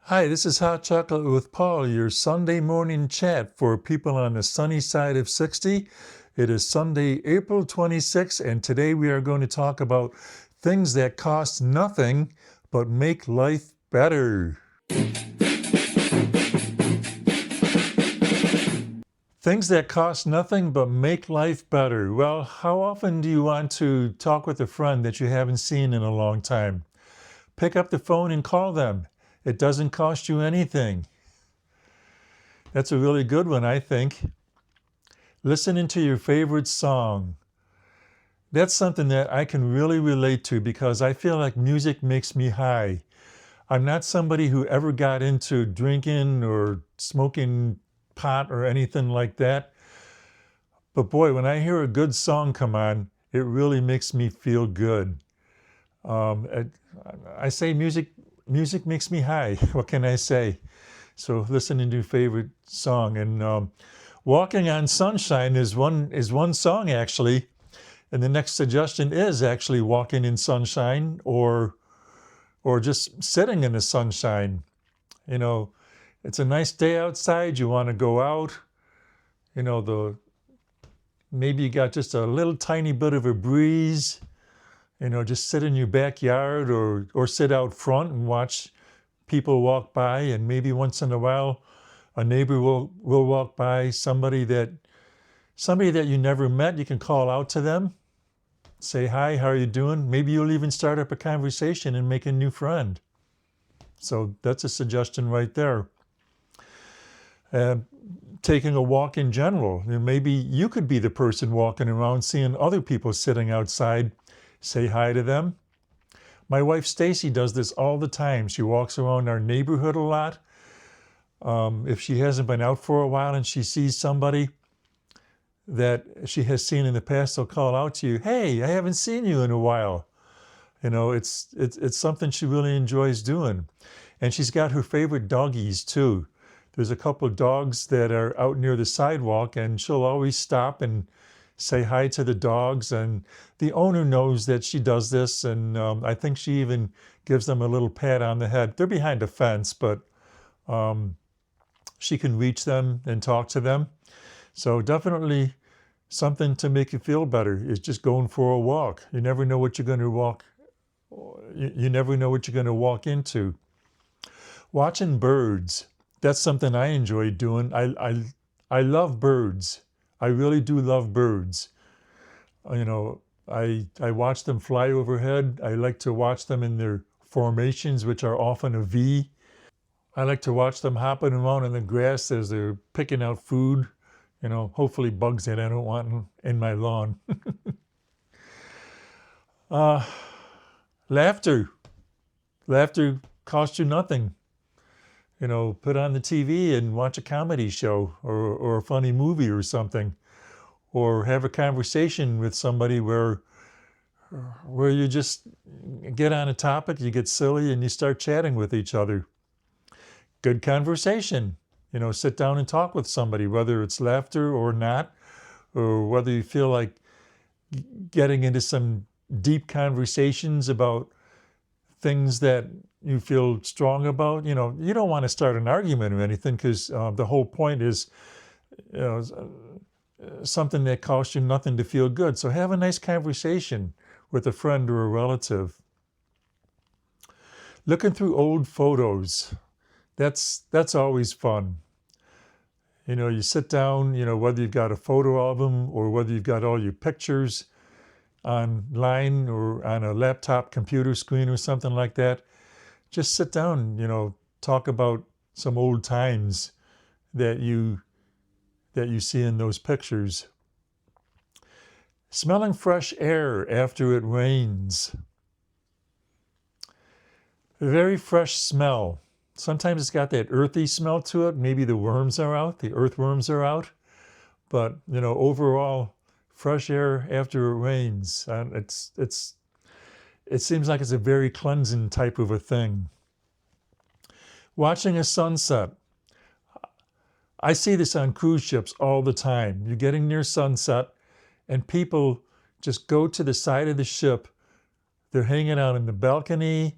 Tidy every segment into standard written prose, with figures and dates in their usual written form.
Hi, this is Hot Chocolate with Paul, your Sunday morning chat for people on the sunny side of 60. It is Sunday, April 26th, and today we are going to talk about things that cost nothing but make life better. Things that cost nothing but make life better. Well, how often do you want to talk with a friend that you haven't seen in a long time? Pick up the phone and call them. It doesn't cost you anything. That's a really good one, I think. Listening to your favorite song. That's something that I can really relate to because I feel like music makes me high. I'm not somebody who ever got into drinking or smoking pot or anything like that. But boy, when I hear a good song come on, it really makes me feel good. I say music makes me high. What can I say? So listening to your favorite song and Walking on Sunshine is one song actually. And the next suggestion is actually walking in sunshine or just sitting in the sunshine. You know, it's a nice day outside, you want to go out, maybe you got just a little tiny bit of a breeze, just sit in your backyard or sit out front and watch people walk by, and maybe once in a while a neighbor will walk by, somebody that you never met. You can call out to them, say hi, how are you doing? Maybe you'll even start up a conversation and make a new friend. So that's a suggestion right there. Taking a walk in general. Maybe you could be the person walking around seeing other people sitting outside. Say hi to them. My wife Stacy does this all the time. She walks around our neighborhood a lot. If she hasn't been out for a while and she sees somebody that she has seen in the past, they'll call out to you, "Hey, I haven't seen you in a while." It's something she really enjoys doing. And she's got her favorite doggies too. There's a couple of dogs that are out near the sidewalk, and she'll always stop and say hi to the dogs. And the owner knows that she does this, and I think she even gives them a little pat on the head. They're behind a fence, but she can reach them and talk to them. So definitely something to make you feel better is just going for a walk. You never know what you're going to walk into. Watching birds. That's something I enjoy doing. I love birds. I really do love birds. I watch them fly overhead. I like to watch them in their formations, which are often a V. I like to watch them hopping around in the grass as they're picking out food. Hopefully bugs that I don't want in my lawn. Laughter. Laughter costs you nothing. Put on the TV and watch a comedy show or a funny movie or something. Or have a conversation with somebody where you just get on a topic, you get silly, and you start chatting with each other. Good conversation. Sit down and talk with somebody, whether it's laughter or not, or whether you feel like getting into some deep conversations about things that you feel strong about. You don't want to start an argument or anything, because the whole point is something that costs you nothing to feel good. So have a nice conversation with a friend or a relative. Looking through old photos. That's always fun. You sit down, whether you've got a photo album or whether you've got all your pictures online or on a laptop computer screen or something like that. Just sit down, talk about some old times that you see in those pictures. Smelling fresh air after it rains. A very fresh smell. Sometimes it's got that earthy smell to it. Maybe the worms are out, the earthworms are out. But, overall, fresh air after it rains. It seems like it's a very cleansing type of a thing. Watching a sunset. I see this on cruise ships all the time. You're getting near sunset, and people just go to the side of the ship. They're hanging out in the balcony,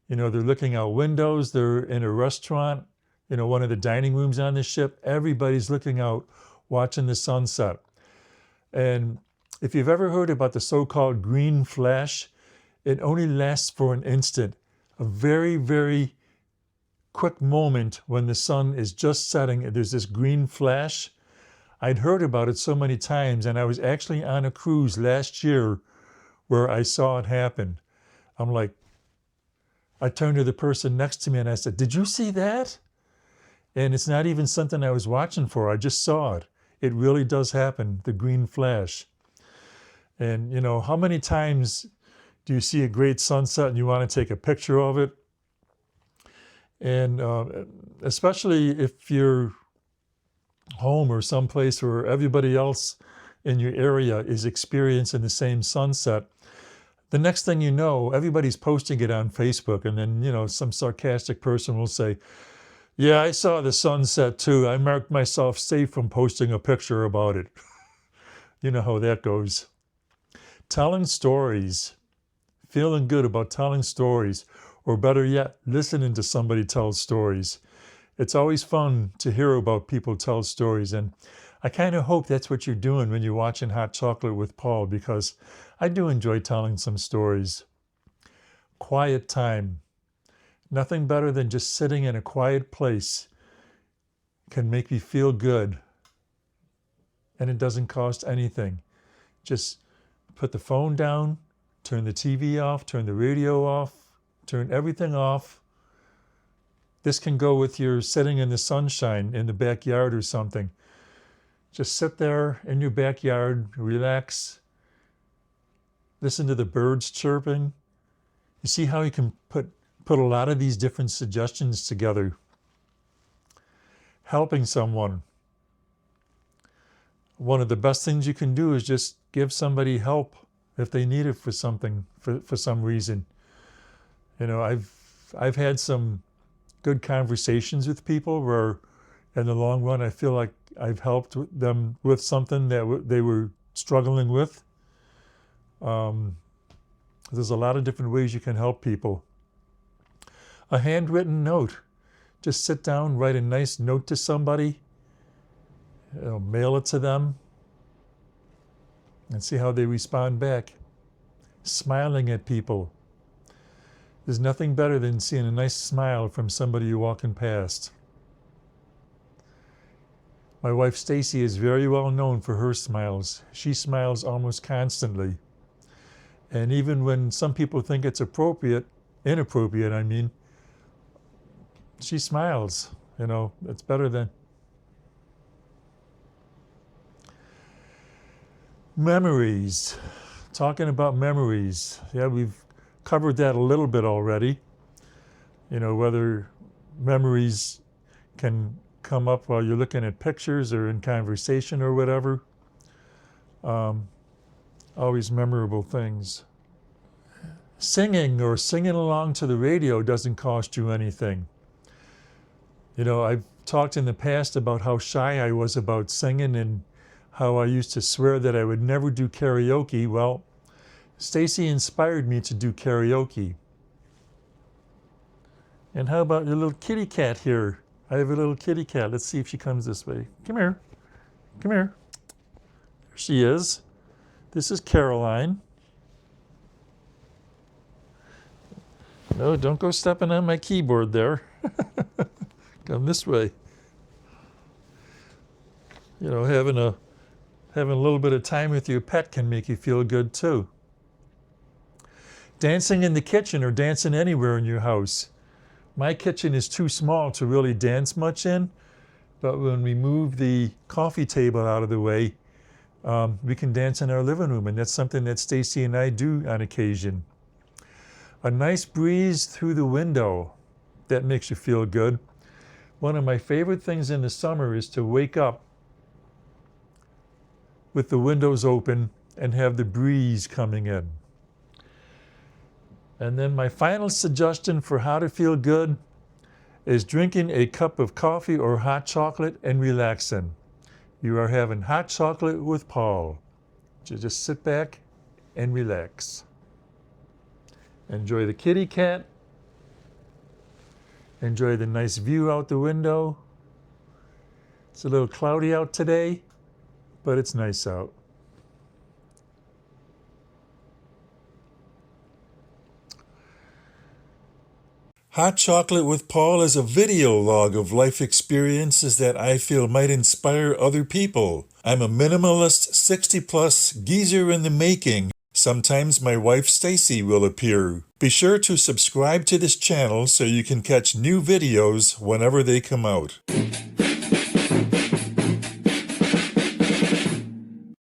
You know, they're looking out windows, they're in a restaurant, you know, one of the dining rooms on the ship. Everybody's looking out, watching the sunset. And if you've ever heard about the so-called green flash, it only lasts for an instant, a very, very quick moment when the sun is just setting. There's this green flash. I'd heard about it so many times, and I was actually on a cruise last year where I saw it happen. I'm like, I turned to the person next to me and I said, "Did you see that?" And it's not even something I was watching for. I just saw it. It really does happen, the green flash. And, you know, how many times do you see a great sunset and you want to take a picture of it? And especially if you're home or someplace where everybody else in your area is experiencing the same sunset, the next thing you know, everybody's posting it on Facebook, and then, you know, some sarcastic person will say, "Yeah, I saw the sunset too. I marked myself safe from posting a picture about it." You know how that goes. Telling stories, feeling good about telling stories, or better yet, listening to somebody tell stories. It's always fun to hear about people tell stories, and I kind of hope that's what you're doing when you're watching Hot Chocolate with Paul, because I do enjoy telling some stories. Quiet time. Nothing better than just sitting in a quiet place can make me feel good, and it doesn't cost anything. Just put the phone down, turn the TV off, turn the radio off, turn everything off. This can go with your sitting in the sunshine in the backyard or something. Just sit there in your backyard, relax, listen to the birds chirping. You see how you can put a lot of these different suggestions together. Helping someone. One of the best things you can do is just give somebody help if they need it for something, for some reason. You know, I've had some good conversations with people where in the long run I feel like I've helped them with something that they were struggling with. There's a lot of different ways you can help people. A handwritten note. Just sit down, write a nice note to somebody, you know, mail it to them, and see how they respond back. Smiling at people. There's nothing better than seeing a nice smile from somebody you're walking past. My wife Stacy is very well known for her smiles. She smiles almost constantly. And even when some people think it's inappropriate, I mean, she smiles. You know, it's better than. Memories. Talking about memories. Yeah, we've covered that a little bit already. You know, whether memories can come up while you're looking at pictures or in conversation or whatever. Always memorable things. Singing or singing along to the radio doesn't cost you anything. You know, I've talked in the past about how shy I was about singing and how I used to swear that I would never do karaoke. Well, Stacy inspired me to do karaoke. And how about your little kitty cat here? I have a little kitty cat. Let's see if she comes this way. Come here. Come here. There she is. This is Caroline. No, don't go stepping on my keyboard there. Come this way. You know, having a little bit of time with your pet can make you feel good too. Dancing in the kitchen or dancing anywhere in your house. My kitchen is too small to really dance much in, but when we move the coffee table out of the way, we can dance in our living room, and that's something that Stacy and I do on occasion. A nice breeze through the window, that makes you feel good. One of my favorite things in the summer is to wake up with the windows open and have the breeze coming in. And then my final suggestion for how to feel good is drinking a cup of coffee or hot chocolate and relaxing. You are having hot chocolate with Paul. So just sit back and relax. Enjoy the kitty cat. Enjoy the nice view out the window. It's a little cloudy out today, but it's nice out. Hot Chocolate with Paul is a video log of life experiences that I feel might inspire other people. I'm a minimalist 60-plus geezer in the making. Sometimes my wife Stacy will appear. Be sure to subscribe to this channel so you can catch new videos whenever they come out.